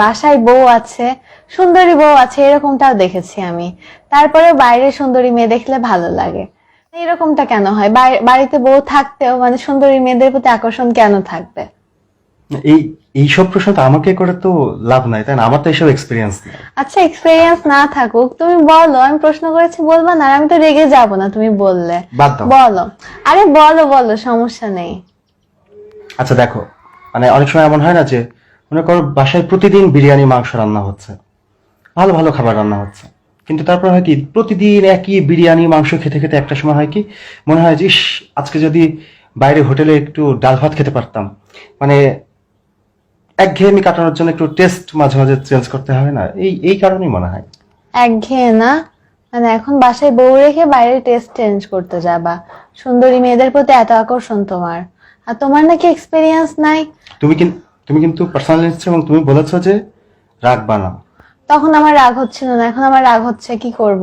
বাসায় বউ আছে, সুন্দরী বউ আছে, এরকমটাও দেখেছি আমি। তারপরেও বাইরে সুন্দরী মেয়ে দেখলে ভালো লাগে। এরকমটা কেন হয়? বাড়িতে বউ থাকতেও মানে সুন্দরী মেয়েদের প্রতি আকর্ষণ কেন থাকবে? এই এইসব প্রশ্ন তো আমাকে করে তো লাভ নাই, তাই না? আমার তো এইসব এক্সপিরিয়েন্স নেই। আচ্ছা, এক্সপেরিয়েন্স না থাকুক, তুমি বলো। আমি প্রশ্ন করেছি, বলবা না? আর আমি তো রেগে যাব না তুমি বললে। বাদ দাও। বলো। আরে বলো বলো, সমস্যা নেই। আচ্ছা দেখো, মানে অনেক সময় এমন হয় না যে মনে করো বাসায় প্রতিদিন বিরিয়ানি মাংস রান্না হচ্ছে, ভালো ভালো খাবার রান্না হচ্ছে, কিন্তু তারপর হয় কি প্রতিদিন একই বিরিয়ানি মাংস খেতে খেতে একটা সময় হয় কি মনে হয় যে ইস, আজকে যদি বাইরে হোটেলে একটু ডাল ভাত খেতে পারতাম। মানে একঘেয়েমি কাটানোর জন্য একটু টেস্ট মাঝে মাঝে চেঞ্জ করতে হবে না? এই কারণেই মনে হয়। একঘেয়ে না? মানে এখন বাসায় বউ রেখে বাইরে টেস্ট চেঞ্জ করতে যাবা? সুন্দরী মেয়েদের প্রতি এত আকর্ষণ তোমার, আর তোমার নাকি এক্সপেরিয়েন্স নাই। তুমি কিন্তু পার্সোনাল নিচ্ছ এবং তুমি বলেছো যে রাখবা না। তখন আমার রাগ হচ্ছিল না, এখন আমার রাগ হচ্ছে, কি করব?